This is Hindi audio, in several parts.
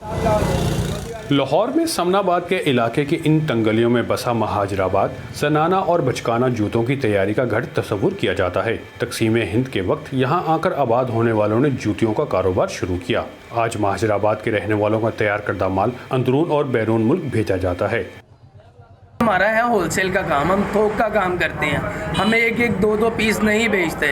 लाहौर में समनाबाद के इलाके की इन तंगलियों में बसा महाजराबाद जनाना और बचकाना जूतों की तैयारी का घर तस्वुर किया जाता है। तकसीम हिंद के वक्त यहाँ आकर आबाद होने वालों ने जूतियों का कारोबार शुरू किया। आज महाजराबाद के रहने वालों का तैयार करदा माल अंदरून और बैरून मुल्क भेजा जाता है। हमारा है होलसेल का काम, हम थोक का काम करते हैं। हमें एक एक दो दो पीस नहीं बेचते।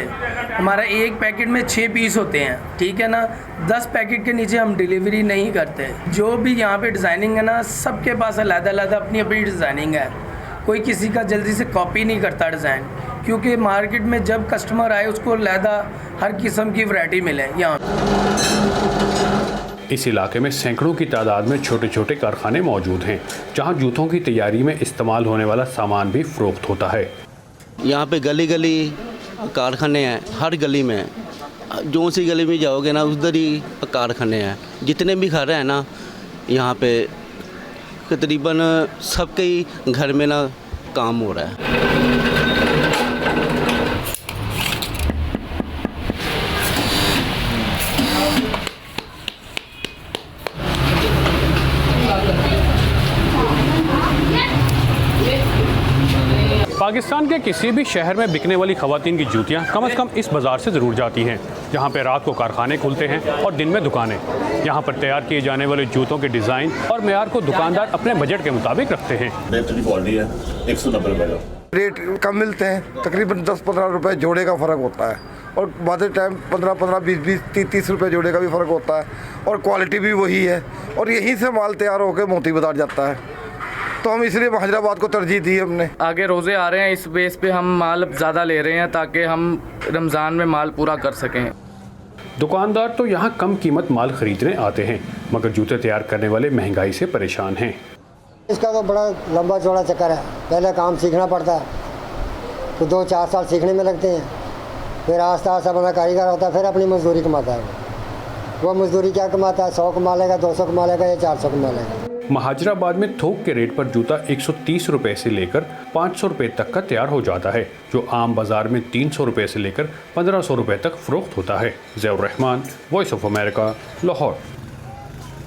हमारा एक पैकेट में 6 पीस होते हैं, ठीक है ना। 10 पैकेट के नीचे हम डिलीवरी नहीं करते। जो भी यहाँ पे डिज़ाइनिंग है ना, सबके पास अलग-अलग अपनी अपनी डिज़ाइनिंग है। कोई किसी का जल्दी से कॉपी नहीं करता डिज़ाइन, क्योंकि मार्केट में जब कस्टमर आए उसको अलहदा हर किस्म की वैरायटी मिले। यहाँ इस इलाके में सैकड़ों की तादाद में छोटे छोटे कारखाने मौजूद हैं, जहां जूतों की तैयारी में इस्तेमाल होने वाला सामान भी फरोख्त होता है। यहाँ पे गली गली कारखाने हैं, हर गली में जो सी गली में जाओगे ना उधर ही कारखाने हैं। जितने भी घर हैं ना यहाँ पे तकरीबन सबके ही घर में ना काम हो रहा है। पाकिस्तान के किसी भी शहर में बिकने वाली खवातीन की जूतियाँ कम से कम इस बाज़ार से ज़रूर जाती हैं, जहाँ पे रात को कारखाने खुलते हैं और दिन में दुकानें। यहाँ पर तैयार किए जाने वाले जूतों के डिज़ाइन और मेयार को दुकानदार अपने बजट के मुताबिक रखते हैं। बेहतरीन क्वालिटी है, 190 रुपये का। रेट कम मिलते हैं, तकरीबन 10-15 रुपये जोड़े का फ़र्क होता है, और बाद टाइम 15-15, 20-20, 30 रुपये जोड़े का भी फ़र्क होता है, और क्वालिटी भी वही है। और यहीं से माल तैयार होकर मोती बाजार जाता है, तो हम इसलिए महाजराबाद को तरजीह दी हमने। आगे रोज़े आ रहे हैं, इस बेस पे हम माल ज़्यादा ले रहे हैं ताकि हम रमज़ान में माल पूरा कर सकें। दुकानदार तो यहाँ कम कीमत माल खरीदने आते हैं, मगर जूते तैयार करने वाले महंगाई से परेशान हैं। इसका तो बड़ा लंबा चौड़ा चक्कर है। पहले काम सीखना पड़ता है, तो 2-4 साल सीखने में लगते हैं, फिर आस्ता आस्ता बंदा कारीगर होता है, फिर अपनी मजदूरी कमाता है। वो मजदूरी क्या कमाता है, 100 कमा लेगा, 200 कमा लेगा या 400 कमा लेगा। महाजराबाद में थोक के रेट पर जूता 130 रुपये से लेकर 500 रुपये तक का तैयार हो जाता है, जो आम बाजार में 300 रुपये से लेकर 1500 रुपये तक फरोख्त होता है। Ziaur Rahman, voice of America, Lahore.